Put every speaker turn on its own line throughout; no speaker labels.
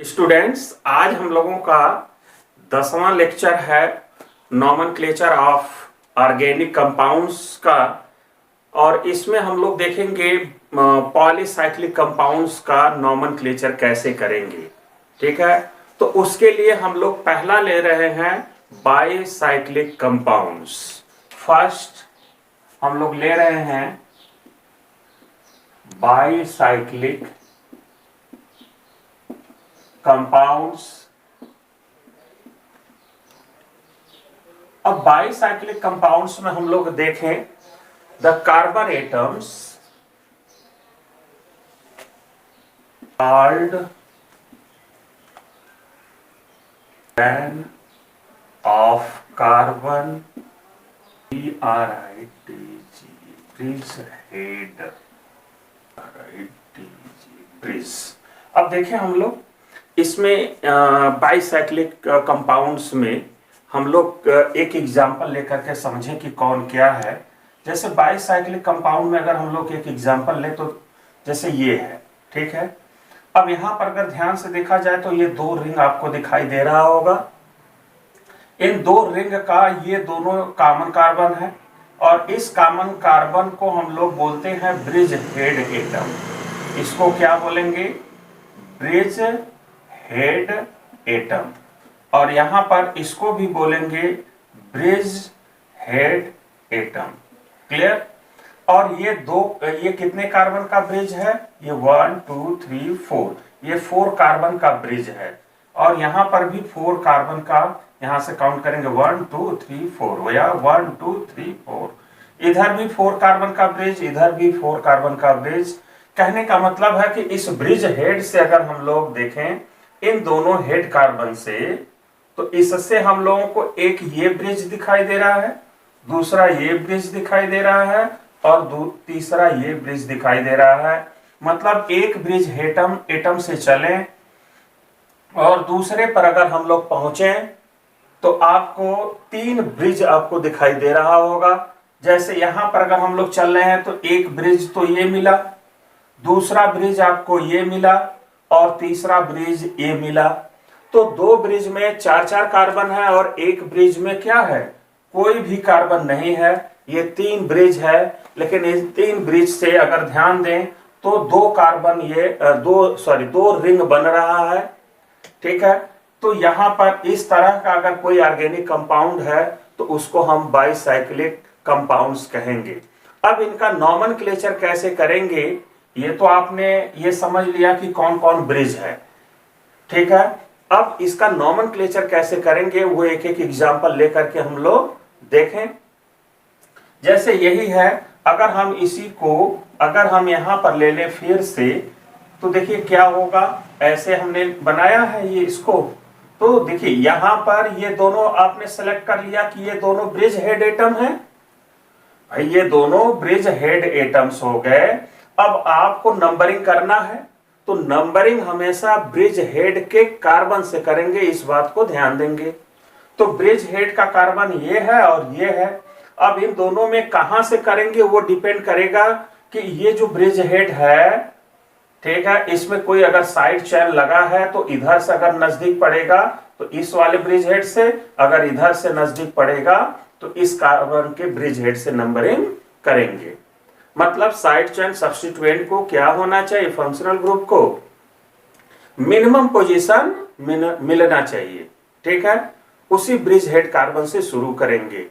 Students, आज हम लोगों का 10वां लेक्चर है नॉमेनक्लेचर ऑफ ऑर्गेनिक कंपाउंड्स का। और इसमें हम लोग देखेंगे पॉलीसाइक्लिक कंपाउंड्स का नॉमेनक्लेचर कैसे करेंगे। ठीक है, तो उसके लिए हम लोग पहला ले रहे हैं बाईसाइक्लिक कंपाउंड्स। फर्स्ट हम लोग ले रहे हैं बाईसाइक्लिक कंपाउंड्स। अब बाईसाइक्लिक कंपाउंड्स में हम लोग देखें the carbon atoms called ban of carbon bridge. अब देखें हम लोग इसमें बाईसाइक्लिक कंपाउंड्स में हम लोग एक एग्जांपल लेकर के समझें कि कौन क्या है। जैसे बाईसाइक्लिक कंपाउंड में अगर हम लोग एक एग्जांपल ले तो जैसे ये है, ठीक है। अब यहाँ पर अगर ध्यान से देखा जाए तो ये दो रिंग आपको दिखाई दे रहा होगा। इन दो रिंग का ये दोनों कॉमन कार्बन है और इस कॉमन कार्बन को हम लोग बोलते हैं ब्रिज हेड एटम। इसको क्या बोलेंगे? Bridge head atom. और यहां पर इसको भी बोलेंगे ब्रिज हेड एटम। क्लियर? और ये कितने कार्बन का ब्रिज है? ये 1 2 3 4, ये 4 कार्बन का ब्रिज है। और यहां पर भी 4 कार्बन का, यहां से काउंट करेंगे 1 2 3 4, या 1 2 3 4। इधर भी 4 कार्बन का ब्रिज, इधर भी 4 कार्बन का ब्रिज। कहने का मतलब है कि इस ब्रिज हेड से अगर हम लोग देखें इन दोनों हेड कार्बन से, तो इससे हम लोगों को एक ये ब्रिज दिखाई दे रहा है, दूसरा ये ब्रिज दिखाई दे रहा है और तीसरा ये ब्रिज दिखाई दे रहा है। मतलब एक ब्रिज एटम से चलें और दूसरे पर अगर हम लोग पहुंचे तो आपको 3 ब्रिज आपको दिखाई दे रहा होगा। जैसे यहां पर अगर हम लोग चल रहे हैं तो एक ब्रिज तो ये मिला, दूसरा ब्रिज आपको ये मिला और तीसरा ब्रिज ये मिला। तो 2 ब्रिज में 4 कार्बन है और एक ब्रिज में क्या है? कोई भी कार्बन नहीं है। ये 3 ब्रिज है, लेकिन इन 3 ब्रिज से अगर ध्यान दें तो 2 कार्बन, ये 2 रिंग बन रहा है। ठीक है, तो यहां पर इस तरह का अगर कोई ऑर्गेनिक कंपाउंड है तो उसको हम बाईसाइक्लिक कंपाउंड्स कहेंगे। अब इनका नॉमेनक्लेचर कैसे करेंगे, ये तो आपने ये समझ लिया कि कौन कौन ब्रिज है। ठीक है, अब इसका नॉमेनक्लेचर कैसे करेंगे वो एक एक एग्जांपल लेकर के हम लोग देखें। जैसे यही है, अगर हम इसी को अगर हम यहां पर ले लें फिर से, तो देखिए क्या होगा। ऐसे हमने बनाया है ये इसको, तो देखिए यहां पर ये दोनों आपने सेलेक्ट कर लिया कि ये दोनों ब्रिज हेड एटम है। भाई ये दोनों ब्रिज हेड एटम्स हो गए। अब आपको नंबरिंग करना है, तो नंबरिंग हमेशा ब्रिज हेड के कार्बन से करेंगे, इस बात को ध्यान देंगे। तो ब्रिज हेड का कार्बन ये है और ये है। अब इन दोनों में कहां से करेंगे वो डिपेंड करेगा कि ये जो ब्रिज हेड है, ठीक है, इसमें कोई अगर साइड चेन लगा है तो इधर से अगर नजदीक पड़ेगा तो इस वाले ब्रिज हेड से, अगर इधर से नजदीक पड़ेगा तो इस कार्बन के ब्रिज हेड से नंबरिंग करेंगे। मतलब साइड चेन सब्स्टिट्यूएंट को क्या होना चाहिए? फंक्शनल ग्रुप को मिनिमम पोजीशन मिलना चाहिए। ठीक है, उसी ब्रिज हेड कार्बन से शुरू करेंगे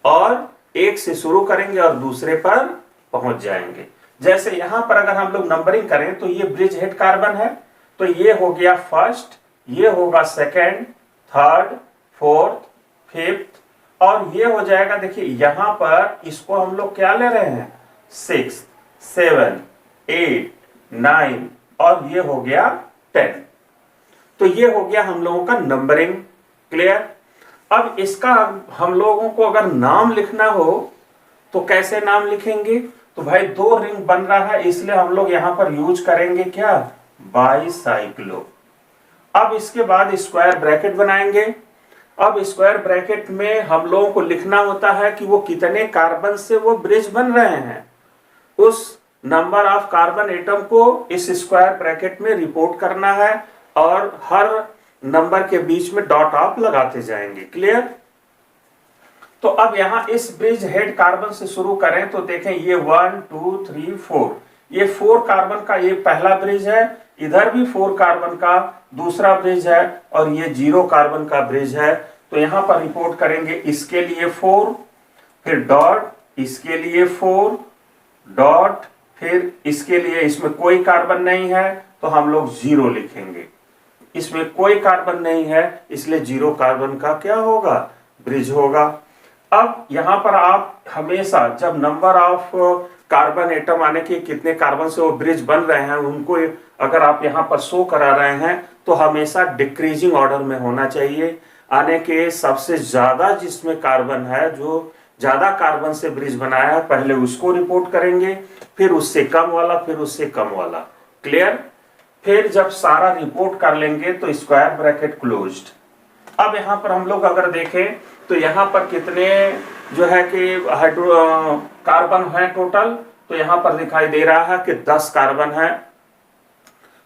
और एक से शुरू करेंगे और दूसरे पर पहुंच जाएंगे। जैसे यहां पर अगर हम लोग नंबरिंग करें तो ये ब्रिज हेड कार्बन है, तो ये हो गया फर्स्ट, ये होगा सेकेंड, थर्ड, फोर्थ, फिफ्थ और ये हो जाएगा। देखिए यहां पर इसको हम लोग क्या ले रहे हैं? 6, 7, 8, 9 और ये हो गया 10। तो ये हो गया हम लोगों का नंबरिंग। क्लियर? अब इसका हम लोगों को अगर नाम लिखना हो तो कैसे नाम लिखेंगे? तो भाई 2 रिंग बन रहा है, इसलिए हम लोग यहां पर यूज करेंगे क्या? बाईसाइक्लो। अब इसके बाद स्क्वायर ब्रैकेट बनाएंगे। अब स्क्वायर ब्रैकेट में हम लोगों को लिखना होता है कि वो कितने कार्बन से वो ब्रिज बन रहे हैं। उस नंबर ऑफ कार्बन एटम को इस स्क्वायर ब्रैकेट में रिपोर्ट करना है। और हर नंबर के बीच में डॉट आप लगाते जाएंगे। क्लियर? तो अब यहां इस ब्रिज हेड कार्बन से शुरू करें तो देखें ये 1 2 3 4, ये 4 कार्बन का ये पहला ब्रिज है, इधर भी 4 कार्बन का दूसरा ब्रिज है और ये 0 कार्बन का ब्रिज है। तो यहां पर रिपोर्ट करेंगे इसके लिए 4, फिर डॉट, इसके लिए 4 डॉट, फिर इसके लिए इसमें कोई कार्बन नहीं है तो हम लोग 0 लिखेंगे। इसमें कोई कार्बन नहीं है इसलिए 0 कार्बन का क्या होगा? ब्रिज होगा। अब यहां पर आप हमेशा जब नंबर ऑफ कार्बन एटम आने के कितने कार्बन से वो ब्रिज बन रहे हैं उनको अगर आप यहां पर शो करा रहे हैं तो हमेशा डिक्रीजिंग ऑर्डर में होना चाहिए। आने के सबसे ज्यादा जिसमें कार्बन है, जो ज्यादा कार्बन से ब्रिज बनाया है, पहले उसको रिपोर्ट करेंगे, फिर उससे कम वाला, फिर उससे कम वाला। क्लियर? फिर जब सारा रिपोर्ट कर लेंगे तो स्क्वायर ब्रैकेट क्लोज्ड। अब यहां पर हम लोग अगर देखें तो यहां पर कितने जो है कि कार्बन है टोटल, तो यहां पर दिखाई दे रहा है कि 10 कार्बन है।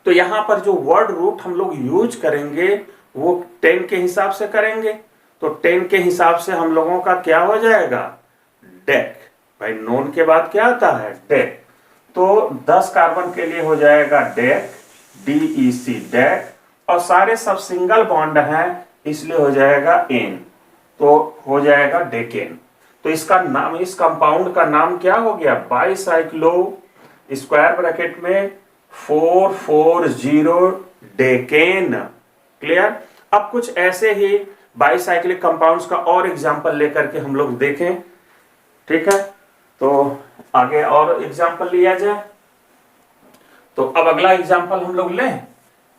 तो यहां पर जो वर्ड रूट हम लोग यूज करेंगे वो 10 के हिसाब से करेंगे। तो 10 के हिसाब से हम लोगों का क्या हो जाएगा? डेक। भाई नोन के बाद क्या आता है? डेक। तो 10 कार्बन के लिए हो जाएगा डेक, DEC डेक, और सारे सब सिंगल बॉन्ड हैं इसलिए हो जाएगा एन, तो हो जाएगा डेकेन। तो इसका नाम, इस कंपाउंड का नाम क्या हो गया? बाईसाइक्लो स्क्वायर ब्रैकेट में 440 डेकेन। क्लियर? अब कुछ ऐसे ही बाईसाइक्लिक कंपाउंड्स का और एग्जांपल लेकर के हम लोग देखें। ठीक है, तो आगे और एग्जांपल लिया जाए। तो अब अगला एग्जांपल हम लोग लें।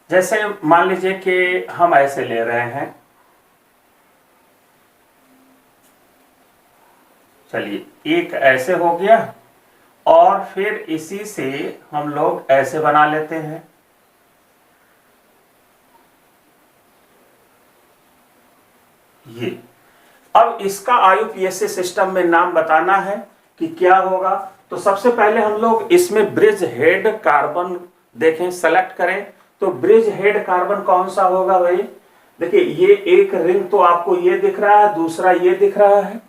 जैसे मान लीजिए कि हम ऐसे ले रहे हैं, चलिए एक ऐसे हो गया और फिर इसी से हम लोग ऐसे बना लेते हैं। ये अब इसका IUPAC सिस्टम में नाम बताना है कि क्या होगा। तो सबसे पहले हम लोग इसमें ब्रिज हेड कार्बन देखें, सेलेक्ट करें। तो ब्रिज हेड कार्बन कौन सा होगा भाई? देखिए ये एक रिंग तो आपको ये दिख रहा है, दूसरा ये दिख रहा है।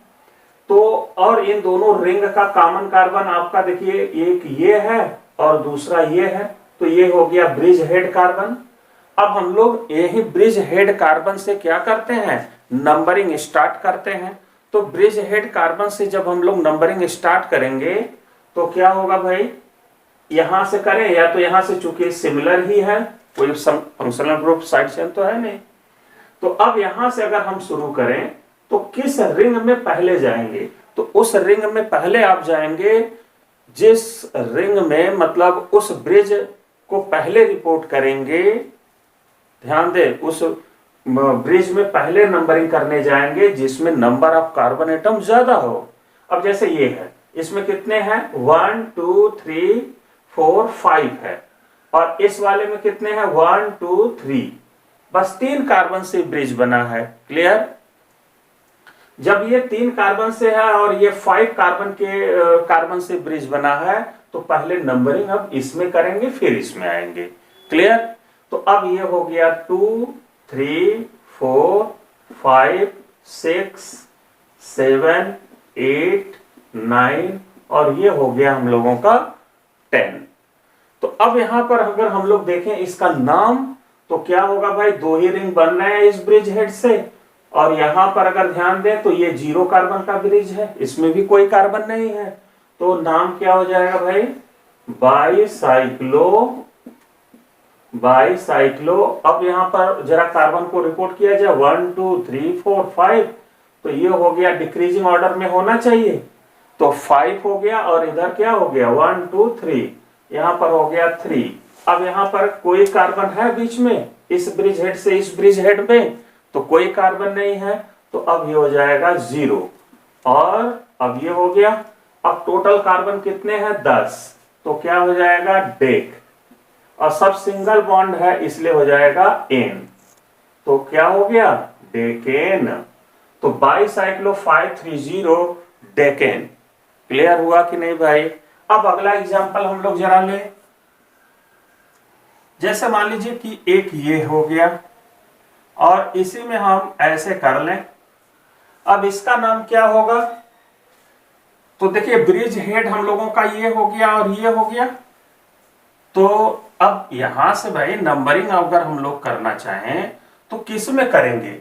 तो और इन दोनों रिंग का कॉमन कार्बन आपका देखिए एक ये है और दूसरा ये है, तो ये हो गया ब्रिज हेड कार्बन। अब हम लोग यही ब्रिज हेड कार्बन से क्या करते हैं? नंबरिंग स्टार्ट करते हैं। तो ब्रिज हेड कार्बन से जब हम लोग नंबरिंग स्टार्ट करेंगे तो क्या होगा भाई? यहां से करें या तो यहां से, चूंकि सिमिलर ही है, कोई फंक्शनल ग्रुप साइड चेन तो है नहीं। तो अब यहां से अगर हम शुरू करें तो किस रिंग में पहले जाएंगे? तो उस रिंग में पहले आप जाएंगे जिस रिंग में, मतलब उस ब्रिज को पहले रिपोर्ट करेंगे। ध्यान दे, उस ब्रिज में पहले नंबरिंग करने जाएंगे जिसमें नंबर ऑफ कार्बन एटम ज्यादा हो। अब जैसे ये है, इसमें कितने हैं? 1 2 3 4 5 है, और इस वाले में कितने हैं? 1 2 3, बस 3 कार्बन से ब्रिज बना है। क्लियर? जब ये 3 कार्बन से है और ये 5 कार्बन से ब्रिज बना है तो पहले नंबरिंग अब इसमें करेंगे फिर इसमें आएंगे। क्लियर? तो अब ये हो गया 2 3 4 5 6 7 8 9 और ये हो गया हम लोगों का 10। तो अब यहां पर अगर हम लोग देखें इसका नाम तो क्या होगा भाई? 2 ही रिंग बन रहे हैं इस ब्रिज हेड से, और यहां पर अगर ध्यान दें तो ये 0 कार्बन का ब्रिज है, इसमें भी कोई कार्बन नहीं है। तो नाम क्या हो जाएगा भाई? बाईसाइक्लो। अब यहां पर जरा कार्बन को रिपोर्ट किया जाए, 1 2 3 4 5, तो ये हो गया डिक्रीजिंग ऑर्डर में होना चाहिए, तो 5 हो गया और इधर क्या हो गया? 1 2 3, यहां पर हो गया 3। अब यहां पर कोई कार्बन है बीच में इस ब्रिज हेड से इस ब्रिज हेड में? तो कोई कार्बन नहीं है, तो अब ये हो जाएगा 0 और अब ये हो गया। अब टोटल कार्बन कितने हैं? 10, तो क्या हो जाएगा? डेक, और सब सिंगल बॉन्ड है इसलिए हो जाएगा एन, तो क्या हो गया? डेकेन। तो बाईसाइक्लो 530 डेकेन। क्लियर हुआ कि नहीं भाई? अब अगला एग्जांपल हम लोग जरा लें। जैसे मान लीजिए कि एक ये हो गया और इसी में हम ऐसे कर लें। अब इसका नाम क्या होगा? तो देखिए ब्रिज हेड हम लोगों का ये हो गया और ये हो गया। तो अब यहां से भाई नंबरिंग अगर हम लोग करना चाहें तो किस में करेंगे?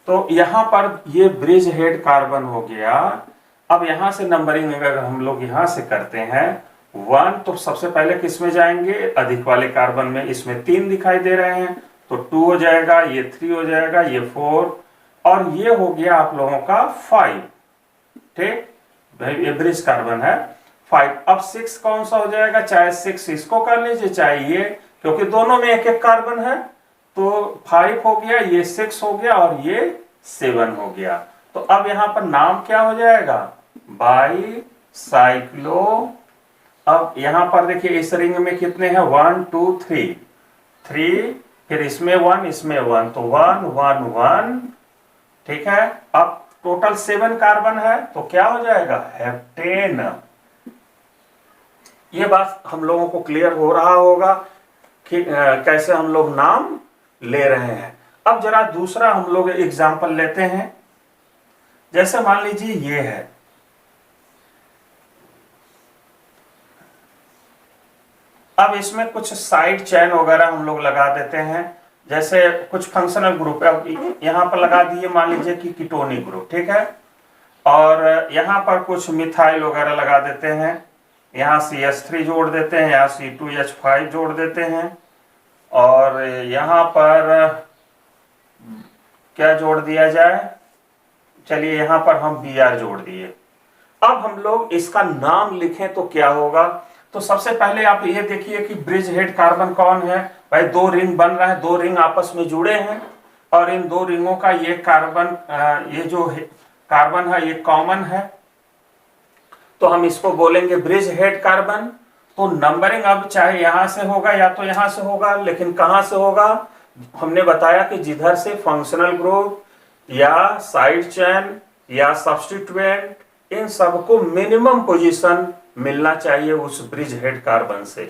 तो यहां पर ये ब्रिज हेड कार्बन हो गया। अब यहां से नंबरिंग अगर हम लोग यहां से करते हैं 1, तो सबसे पहले किस में जाएंगे? अधिक वाले कार्बन में। इसमें 3 दिखाई दे रहे हैं तो 2 हो जाएगा, ये 3 हो जाएगा, ये 4 और ये हो गया आप लोगों का 5। ठीक भाई, ये ब्रिज कार्बन है 5। अब 6 कौन सा हो जाएगा? चाहे 6 इसको कर लीजिए चाहे ये, क्योंकि दोनों में एक एक कार्बन है। तो 5 हो गया, ये 6 हो गया और ये 7 हो गया। तो अब यहां पर नाम क्या हो जाएगा? By cyclo. अब यहां पर देखिए इस रिंग में कितने हैं? 1 2 3 3, फिर इसमें 1 इसमें 1, तो 1 1 1। ठीक है, अब टोटल 7 कार्बन है तो क्या हो जाएगा? हेप्टेन। ये बात हम लोगों को क्लियर हो रहा होगा कि कैसे हम लोग नाम ले रहे हैं। अब जरा दूसरा हम लोग एग्जाम्पल लेते हैं। जैसे मान लीजिए ये है, अब इसमें कुछ साइड चेन वगैरह हम लोग लगा देते हैं। जैसे कुछ फंक्शनल ग्रुप है, अब यहां पर लगा दिए मान लीजिए कि कीटोनी ग्रुप। ठीक है, और यहां पर कुछ मिथाइल वगैरह लगा देते हैं। यहाँ CH3 जोड़ देते हैं, यहाँ C2H5 जोड़ देते हैं और यहाँ पर क्या जोड़ दिया जाए? चलिए यहाँ पर हम Br जोड़ दिए। अब हम लोग इसका नाम लिखें तो क्या होगा? तो सबसे पहले आप ये देखिए कि ब्रिज हेड कार्बन कौन है भाई। 2 रिंग बन रहा है, 2 रिंग आपस में जुड़े हैं और इन 2 रिंगों का ये कार्बन, ये जो कार्बन है ये कॉमन है, तो हम इसको बोलेंगे ब्रिज हेड कार्बन। तो नंबरिंग अब चाहे यहां से होगा या तो यहां से होगा, लेकिन कहां से होगा? हमने बताया कि जिधर से फंक्शनल ग्रुप या साइड चेन या सब्स्टिट्यूएंट, इन सबको मिनिमम पोजीशन मिलना चाहिए उस ब्रिज हेड कार्बन से।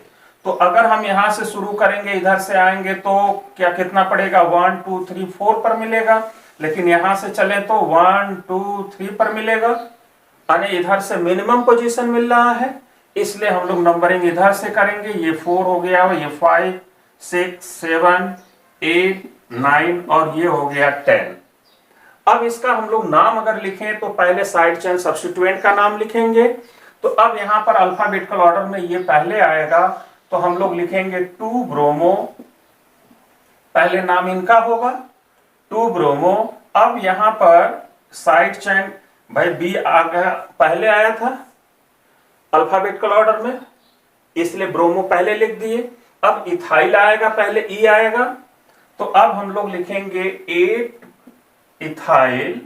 तो अगर हम यहां से शुरू करेंगे, इधर से आएंगे तो क्या कितना पड़ेगा? 1 2 3 4 पर मिलेगा, लेकिन यहां से चले तो 1 2 3 पर मिलेगा, यानी इधर से मिनिमम पोजीशन मिल रहा है, इसलिए हम लोग नंबरिंग इधर से करेंगे। ये 4 हो गया, ये 5 6 7 8 9 और ये हो गया 10। अब इसका हम लोग नाम अगर लिखें तो पहले साइड चेन सब्स्टिट्यूएंट का नाम लिखेंगे। तो अब यहां पर अल्फाबेटिकल ऑर्डर में ये पहले आएगा, तो हम लोग लिखेंगे 2 ब्रोमो, पहले नाम इनका होगा 2 ब्रोमो। अब यहां पर साइड चेन भाई बी आ गया, पहले आया था अल्फाबेटिकल ऑर्डर में, इसलिए ब्रोमो पहले लिख दिए। अब इथाइल आएगा, पहले ई आएगा, तो अब हम लोग लिखेंगे 8 इथाइल।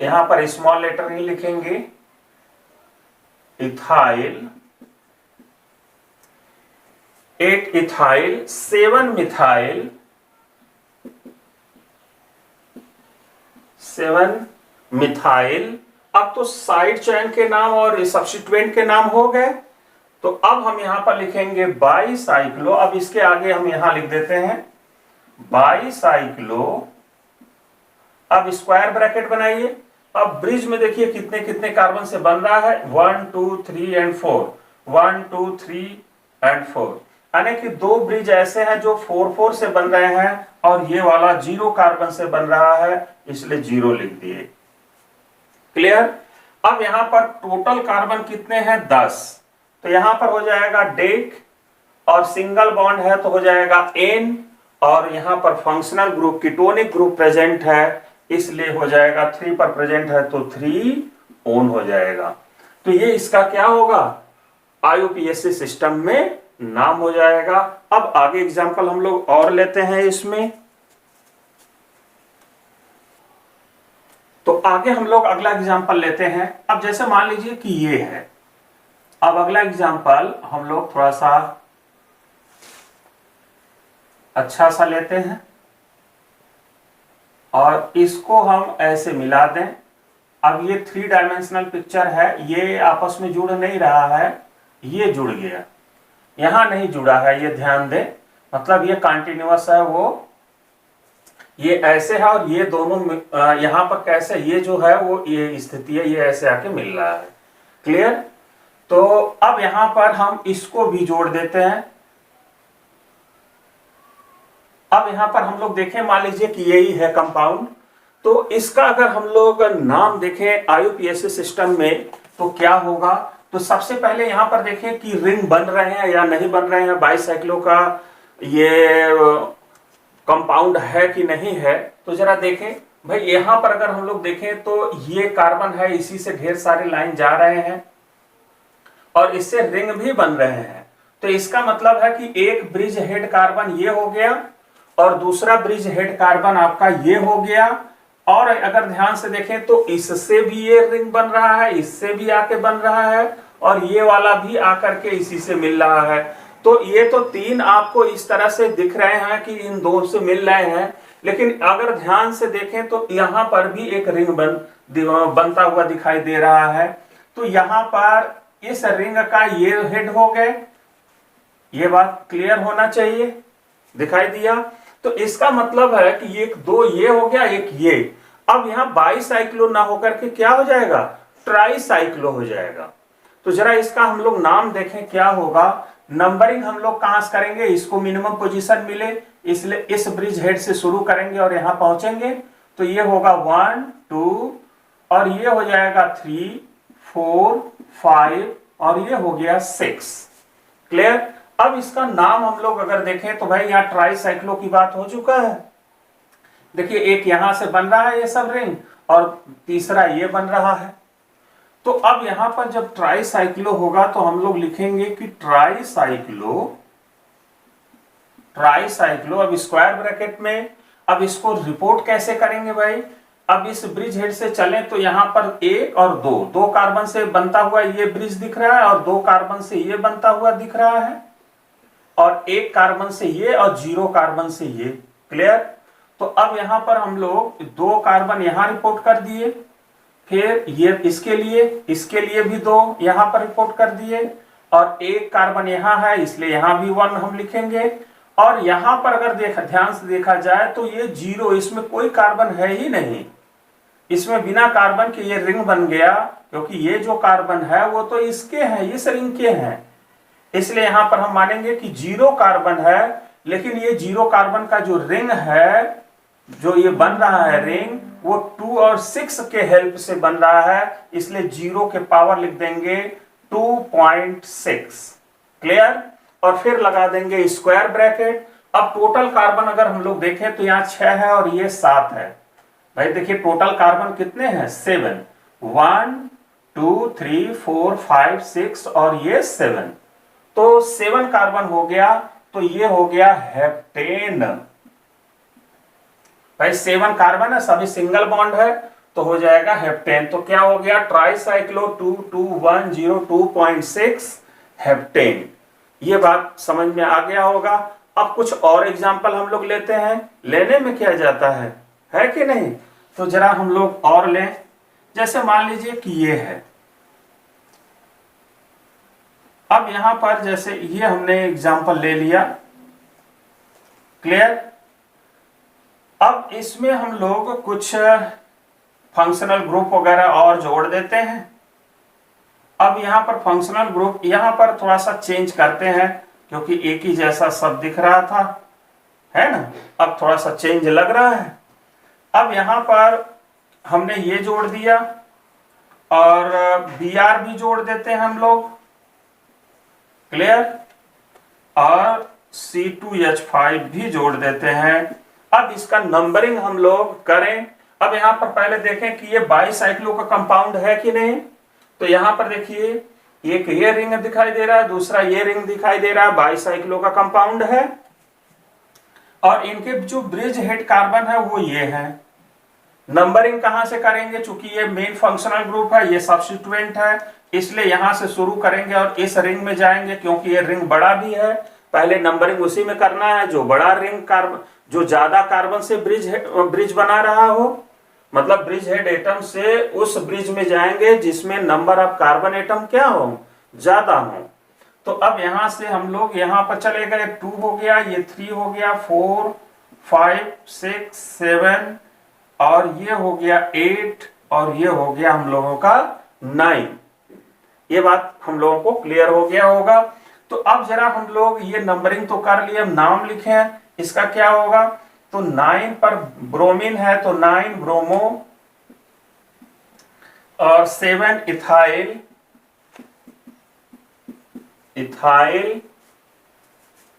यहां पर स्मॉल लेटर नहीं लिखेंगे, इथाइल 8 इथाइल 7 मिथाइल 7 मिथाइल। अब तो साइड चेन के नाम और सब्स्टिट्यूएंट के नाम हो गए, तो अब हम यहां पर लिखेंगे बाईसाइक्लो। अब इसके आगे हम यहां लिख देते हैं बाईसाइक्लो। अब स्क्वायर ब्रैकेट बनाइए। अब ब्रिज में देखिए कितने कितने कार्बन से बन रहा है, 1 2 3 एंड 4, 1 2 3 एंड 4, यानी कि 2 ब्रिज ऐसे हैं जो 4 4 से बन रहे हैं और ये वाला 0 कार्बन से बन रहा है, इसलिए 0 लिख दिए। क्लियर? अब यहां पर टोटल कार्बन कितने हैं? 10। तो यहां पर हो जाएगा डेक और सिंगल बॉन्ड है तो हो जाएगा N, और यहां पर functional group ketonic group present है, इसलिए हो जाएगा 3 पर प्रेजेंट है तो 3 ओन हो जाएगा। तो ये इसका क्या होगा? IUPAC सिस्टम में नाम हो जाएगा। अब आगे एग्जांपल हम लोग और लेते हैं इसमें। तो आगे हम लोग अगला एग्जांपल लेते हैं। अब जैसे मान लीजिए कि ये है, अब अगला एग्जांपल हम लोग थोड़ा सा अच्छा सा लेते हैं और इसको हम ऐसे मिला दें। अब ये 3 डायमेंशनल पिक्चर है, ये आपस में जुड़ नहीं रहा है, ये जुड़ गया। यहां नहीं जुड़ा है, ये ध्यान दें, मतलब ये कंटिन्यूअस है, वो ये ऐसे है और ये दोनों यहां पर कैसे, ये जो है वो ये स्थिति है, ये ऐसे आके मिल रहा है। क्लियर? तो अब यहां पर हम इसको भी जोड़ देते हैं। अब यहां पर हम लोग देखें, मान लीजिए कि यही है कंपाउंड, तो इसका अगर हम लोग नाम देखें IUPAC सिस्टम में तो क्या होगा। तो सबसे पहले यहां पर देखें कि रिंग बन रहे हैं या नहीं बन रहे हैं, बाईसाइक्लो का ये कंपाउंड है कि नहीं है। तो जरा देखें भाई, यहां पर अगर हम लोग देखें तो ये कार्बन है, इसी से ढेर सारे लाइन जा रहे हैं और इससे रिंग भी बन रहे हैं। तो इसका मतलब है कि एक ब्रिज हेड कार्बन ये हो गया और दूसरा ब्रिज हेड कार्बन आपका ये हो गया। और अगर ध्यान से देखें तो इससे भी ये रिंग बन रहा है, इससे भी आके बन रहा है और ये वाला भी आकर के इसी से मिल रहा है। तो ये तो तीन आपको इस तरह से दिख रहे हैं कि इन दो से मिल रहे हैं, लेकिन अगर ध्यान से देखें तो यहां पर भी एक रिंग बनता हुआ दिखाई दे रहा है। तो यहां पर इस रिंग का ये हेड हो गए, ये बात क्लियर होना चाहिए, दिखाई दिया। तो इसका मतलब है कि एक दो ये हो गया, एक ये। अब यहां बाईसाइक्लो ना होकर के क्या हो जाएगा, ट्राईसाइक्लो हो जाएगा। तो जरा इसका हम लोग नाम देखें क्या होगा। नंबरिंग हम लोग कहां से करेंगे, इसको मिनिमम पोजीशन मिले इसलिए इस ब्रिज हेड से शुरू करेंगे और यहां पहुंचेंगे। तो ये होगा 1 2 और ये हो जाएगा 3 4 5 और ये हो गया 6। क्लियर? अब इसका नाम हम लोग अगर देखें तो भाई यहाँ ट्राईसाइक्लो की बात हो चुका है। देखिए एक यहां से बन रहा है ये सब रिंग और तीसरा ये बन रहा है। तो अब यहां पर जब ट्राईसाइक्लो होगा तो हम लोग लिखेंगे कि ट्राईसाइक्लो, अब स्क्वायर ब्रैकेट में। अब इसको रिपोर्ट कैसे करेंगे भाई, अब इस ब्रिज हेड से चलें तो यहां पर एक और दो कार्बन से बनता हुआ ये ब्रिज दिख रहा है और दो कार्बन से ये बनता हुआ दिख रहा है और एक कार्बन से ये और 0 कार्बन से ये। क्लियर? तो अब यहां पर हम लोग 2 कार्बन यहां रिपोर्ट कर दिए, फिर ये इसके लिए भी 2 यहां पर रिपोर्ट कर दिए और एक कार्बन यहां है इसलिए यहां भी 1 हम लिखेंगे। और यहां पर अगर ध्यान से देखा जाए तो ये 0, इसमें कोई कार्बन है ही नहीं, इसमें बिना कार्बन के ये रिंग बन गया, क्योंकि ये जो कार्बन है वो तो इसके हैं, इस रिंग के हैं, इसलिए यहां पर हम मानेंगे कि 0 कार्बन है। लेकिन ये 0 कार्बन का जो रिंग है, जो ये बन रहा है रिंग, वो 2 और 6 के हेल्प से बन रहा है, इसलिए 0 के पावर लिख देंगे 2.6। क्लियर? और फिर लगा देंगे स्क्वायर ब्रैकेट। अब टोटल कार्बन अगर हम लोग देखें तो यहाँ 6 है और ये 7 है। भाई देखिए टोटल कार्बन कितने हैं, 7, 1 2 3 4 5 6 और ये 7। तो 7 कार्बन हो गया, तो ये हो गया हेप्टेन। भाई 7 कार्बन है, सभी सिंगल बॉन्ड है, तो हो जाएगा हेप्टेन। तो क्या हो गया, ट्राईसाइक्लो 2210 हेप्टेन। ये बात समझ में आ गया होगा। अब कुछ और एग्जांपल हम लोग लेते हैं, लेने में क्या जाता है कि नहीं। तो जरा हम लोग और लें, जैसे मान लीजिए कि ये है। अब यहां पर जैसे ये हमने एग्जांपल ले लिया। क्लियर? अब इसमें हम लोग कुछ फंक्शनल ग्रुप वगैरह और जोड़ देते हैं। अब यहां पर फंक्शनल ग्रुप यहां पर थोड़ा सा चेंज करते हैं, क्योंकि एक ही जैसा सब दिख रहा था, है ना। अब थोड़ा सा चेंज लग रहा है। अब यहां पर हमने ये जोड़ दिया और Br भी जोड़ देते हैं हम लोग। क्लियर? और C2H5 भी जोड़ देते हैं। अब इसका नंबरिंग हम लोग करें। अब यहां पर पहले देखें कि ये बाईसाइक्लो का कंपाउंड है कि नहीं। तो यहां पर देखिए एक ये रिंग दिखाई दे रहा है, दूसरा ये रिंग दिखाई दे रहा है, बाईसाइक्लो का कंपाउंड है। और इनके जो ब्रिज हेड कार्बन है वो ये है। नंबरिंग कहां से करेंगे, चूंकि ये मेन फंक्शनल ग्रुप है, ये सब्स्टिट्यूएंट है, इसलिए यहां से शुरू करेंगे और इस रिंग में जाएंगे, क्योंकि ये रिंग बड़ा भी है। पहले नंबरिंग उसी में करना है जो बड़ा रिंग कार्बन, जो ज्यादा कार्बन से ब्रिज बना रहा हो। मतलब ब्रिज हेड एटम से उस ब्रिज में जाएंगे जिसमें नंबर ऑफ कार्बन एटम क्या हो, ज्यादा हो। तो अब यहां से हम लोग यहां पर चले गए, 2 हो गया, ये 3 हो गया, 4 5 6 7 और ये हो गया 8 और ये हो गया हम लोगों का 9। ये बात हम लोगों को क्लियर हो गया होगा। तो अब जरा हम लोग ये नंबरिंग तो कर लिए, नाम लिखे, इसका क्या होगा, तो 9 पर ब्रोमीन है तो 9 ब्रोमो और 7 इथाइल, इथाइल,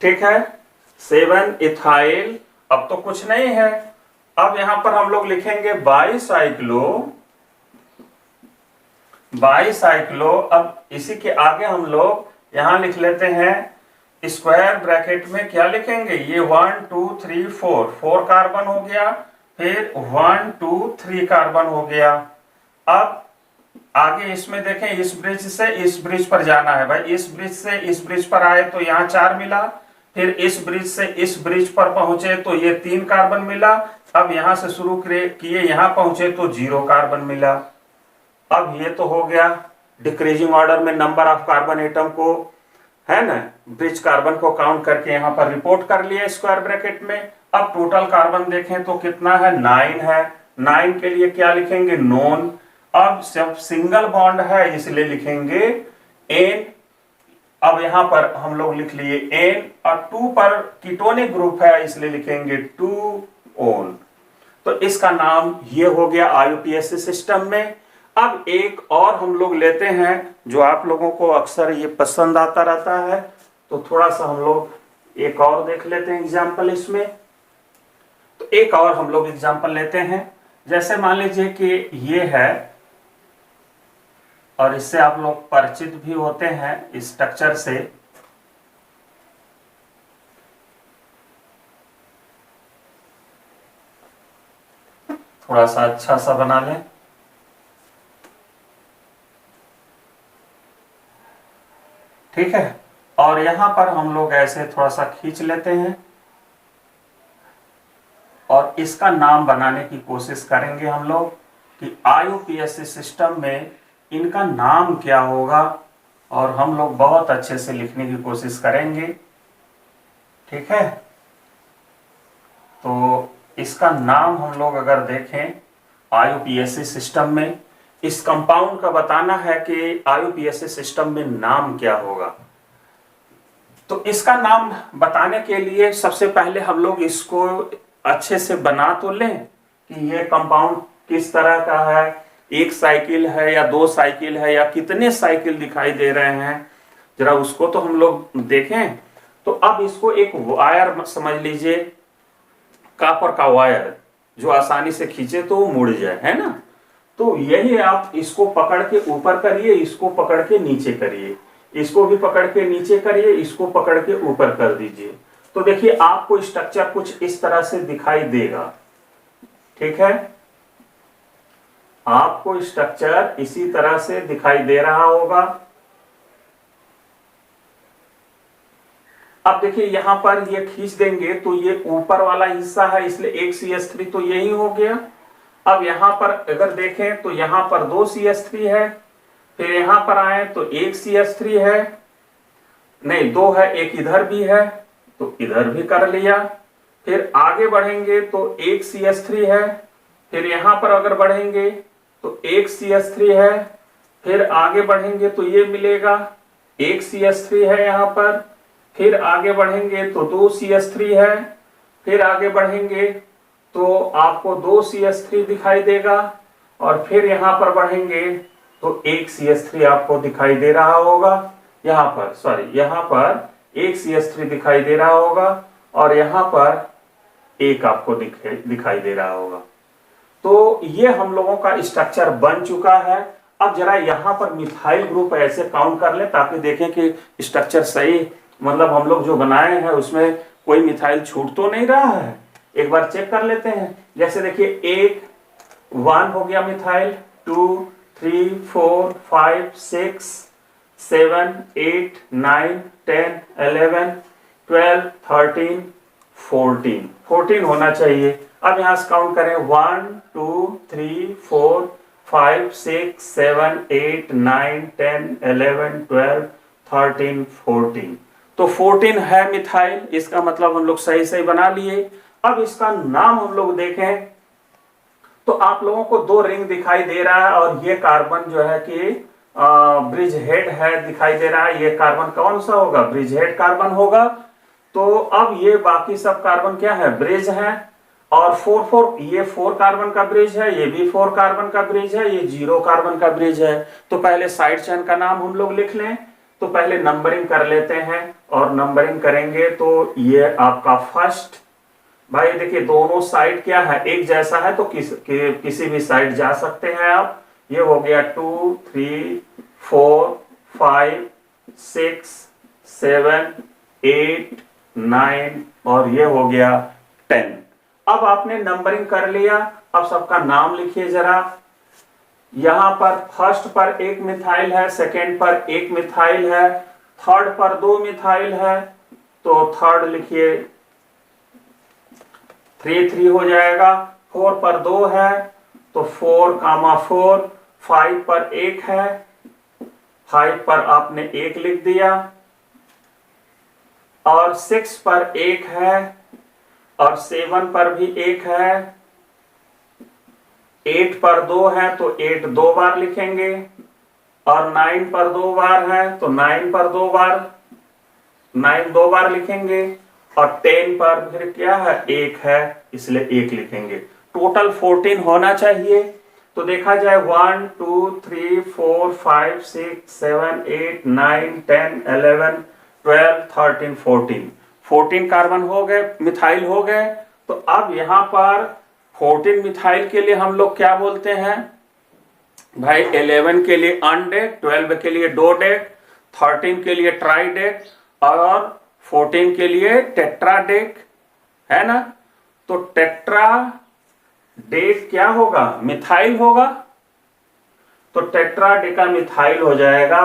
ठीक है, 7 इथाइल। अब तो कुछ नहीं है, अब यहां पर हम लोग लिखेंगे बाईसाइक्लो, बाईसाइक्लो। अब इसी के आगे हम लोग यहां लिख लेते हैं स्क्वायर ब्रैकेट में, क्या लिखेंगे, ये 1 2 3 4 कार्बन हो गया, फिर 1 2 3 कार्बन हो गया। अब आगे इसमें देखें, इस ब्रिज से इस ब्रिज पर जाना है भाई, इस ब्रिज से इस ब्रिज पर आए तो यहाँ 4 मिला, फिर इस ब्रिज से इस ब्रिज पर पहुंचे तो ये 3 कार्बन मिला। अब यहां से शुरू किए, यहां पहुंचे तो 0 कार्बन मिला। अब ये तो हो गया डिक्रीजिंग ऑर्डर में नंबर ऑफ कार्बन एटम को, है ना, ब्रिज कार्बन को काउंट करके यहां पर रिपोर्ट कर लिया स्क्वायर ब्रैकेट में। अब टोटल कार्बन देखें तो कितना है, 9 है। 9 के लिए क्या लिखेंगे, नोन। अब जब सिंगल बॉन्ड है इसलिए लिखेंगे एन। अब यहां पर हम लोग लिख लिए एन, और 2 पर कीटोनिक ग्रुप है इसलिए लिखेंगे 2 ओन। तो इसका नाम ये हो गया आईयूपीएसी सिस्टम में। अब एक और हम लोग लेते हैं जो आप लोगों को अक्सर ये पसंद आता रहता है, तो थोड़ा सा हम लोग एक और देख लेते हैं एग्जाम्पल इसमें। तो एक और हम लोग एग्जाम्पल लेते हैं, जैसे मान लीजिए कि ये है, और इससे आप लोग परिचित भी होते हैं इस स्ट्रक्चर से। थोड़ा सा अच्छा सा बना लें, ठीक है। और यहां पर हम लोग ऐसे थोड़ा सा खींच लेते हैं और इसका नाम बनाने की कोशिश करेंगे हम लोग कि आईयूपीएसी सिस्टम में इनका नाम क्या होगा, और हम लोग बहुत अच्छे से लिखने की कोशिश करेंगे, ठीक है। तो इसका नाम हम लोग अगर देखें आईयूपीएसी सिस्टम में, इस कंपाउंड का बताना है कि आईयूपीएसी सिस्टम में नाम क्या होगा। तो इसका नाम बताने के लिए सबसे पहले हम लोग इसको अच्छे से बना तो लें कि ये कंपाउंड किस तरह का है, एक साइकिल है या 2 साइकिल है या कितने साइकिल दिखाई दे रहे हैं, जरा उसको तो हम लोग देखें। तो अब इसको एक वायर समझ लीजिए, कॉपर का वायर जो आसानी से खींचे तो वो मुड़ जाए, है ना। तो यही आप इसको पकड़ के ऊपर करिए, इसको पकड़ के नीचे करिए, इसको भी पकड़ के नीचे करिए, इसको पकड़ के ऊपर कर दीजिए। तो देखिए आपको स्ट्रक्चर कुछ इस तरह से दिखाई देगा, ठीक है। आपको स्ट्रक्चर इसी तरह से दिखाई दे रहा होगा। अब देखिए यहां पर ये खींच देंगे तो ये ऊपर वाला हिस्सा है इसलिए एक CH3 तो यही हो गया। अब यहां पर अगर देखें तो यहां पर 2 CH3 है, फिर यहां पर आए तो एक CH3 है, नहीं 2 है, एक इधर भी है तो इधर भी कर लिया। फिर आगे बढ़ेंगे तो एक CH3 है, फिर यहां पर अगर बढ़ेंगे तो एक CH3 है, फिर आगे बढ़ेंगे तो ये मिलेगा, एक CH3 है यहां पर, फिर आगे बढ़ेंगे तो 2 CH3 है, फिर आगे बढ़ेंगे तो आपको 2 CH3 दिखाई देगा, और फिर यहां पर बढ़ेंगे तो एक CH3 आपको दिखाई दे रहा होगा। यहां पर यहां पर एक CH3 दिखाई दे रहा होगा, और यहां पर एक आपको दिखाई दे रहा होगा। तो ये हम लोगों का स्ट्रक्चर बन चुका है। अब जरा यहां पर मिथाइल ग्रुप ऐसे काउंट कर ले ताकि देखें कि स्ट्रक्चर सही, मतलब हम लोग जो बनाए हैं उसमें कोई मिथाइल छूट तो नहीं रहा है। एक बार चेक कर लेते हैं। जैसे देखिए 1 हो गया मिथाइल, 2 3 4 5 6 7 8 9 10 11 12 13 14 होना चाहिए। अब यहां से काउंट करें 1 2 3 4 5 6 7 8 9 10 11 12 13, 14। तो 14 है मिथाइल, इसका मतलब हम लोग सही सही बना लिए। अब इसका नाम हम लोग देखें तो आप लोगों को 2 रिंग दिखाई दे रहा है और ये कार्बन जो है कि ब्रिज हेड है दिखाई दे रहा है। ये कार्बन कौन सा होगा? ब्रिज हेड कार्बन होगा। तो अब ये बाकी सब कार्बन क्या है? ब्रिज है। और 4 ये 4 कार्बन का ब्रिज है, ये भी 4 कार्बन का ब्रिज है, ये 0 कार्बन का ब्रिज है। तो पहले साइड चेन का नाम हम लोग लिख लें। तो पहले नंबरिंग कर लेते हैं और नंबरिंग करेंगे तो ये आपका फर्स्ट। भाई देखिए दोनों साइड क्या है? एक जैसा है तो किसी भी साइड जा सकते हैं आप। ये हो गया 2, 3, 4, 5, 6, 7, 8, 9 और ये हो गया 10। अब आपने नंबरिंग कर लिया। अब सबका नाम लिखिए जरा। यहां पर फर्स्ट पर 1 मिथाइल है, सेकेंड पर 1 मिथाइल है, थर्ड पर 2 मिथाइल है। तो थर्ड लिखिए 3, 3 हो जाएगा। 4 पर 2 है तो 4, 4। 5 पर 1 है, 5 पर आपने 1 लिख दिया। और 6 पर 1 है और 7 पर भी 1 है। 8 पर 2 है तो 8 2 बार लिखेंगे। और 9 पर 2 बार है तो 9 पर 2 बार 9 2 बार लिखेंगे। और 10 पर फिर क्या है? 1 है, इसलिए 1 लिखेंगे। टोटल 14 होना चाहिए। तो देखा जाए 1, 2, 3, 4, 5, 6, 7, 8, 9, 10, 11, 12, 13, 14। 14 कार्बन हो गए, मिथाइल हो गए। तो अब यहां पर 14 मिथाइल के लिए हम लोग क्या बोलते हैं भाई? 11 के लिए अनडेक, 12 के लिए डोडेक, 13 के लिए ट्राइडेक और 14 के लिए टेट्राडेक, है ना? तो टेट्रा डेक क्या होगा? मिथाइल होगा। तो टेट्रा डेका मिथाइल हो जाएगा।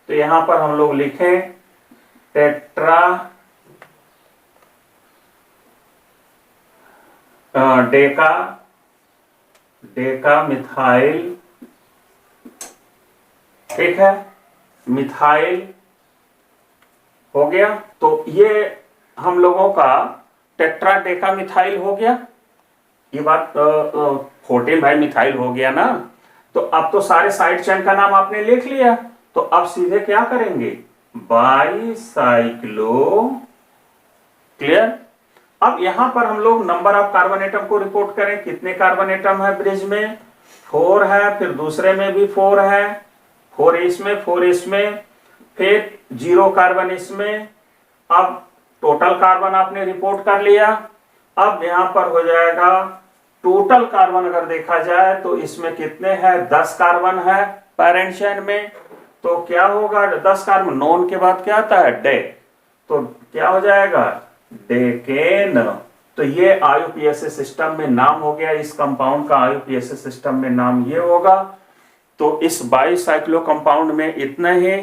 तो यहां पर हम लोग लिखें टेट्रा डेका डेका मिथाइल, ठीक है, मिथाइल हो गया। तो ये हम लोगों का टेट्रा डेका मिथाइल हो गया। ये बात 14 भाई मिथाइल हो गया ना। तो अब तो सारे साइड चेन का नाम आपने लिख लिया। तो अब सीधे क्या करेंगे? Bicyclo, clear. अब यहां पर हम लोग नंबर ऑफ कार्बन एटम को रिपोर्ट करें। कितने कार्बन एटम है ब्रिज में? 4 है, फिर दूसरे में भी 4 है, 4 इसमें, 4 इसमें, फिर 0 कार्बन इसमें। अब टोटल कार्बन आपने रिपोर्ट कर लिया। अब यहां पर हो जाएगा टोटल कार्बन अगर देखा जाए तो इसमें कितने हैं? 10 कार्बन है पेरेंट चेन में। तो क्या होगा? 10 कार्बन, नॉन के बाद क्या आता है? डे। तो क्या हो जाएगा? डेकेन। तो ये आईयूपीएसी सिस्टम में नाम हो गया। इस कंपाउंड का आईयूपीएसी सिस्टम में नाम ये होगा। तो इस बाईसाइक्लो कंपाउंड में इतना ही।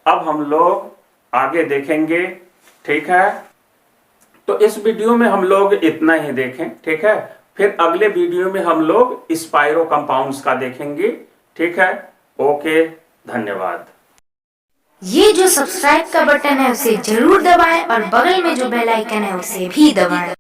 अब हम लोग आगे देखेंगे, ठीक है। तो इस वीडियो में हम लोग इतना ही देखें, ठीक है। फिर अगले वीडियो में हम लोग स्पाइरो कंपाउंड्स का देखेंगे, ठीक है। ओके, धन्यवाद।
ये जो सब्सक्राइब का बटन है उसे जरूर दबाएं और बगल में जो बेल आइकन है उसे भी दबाएं।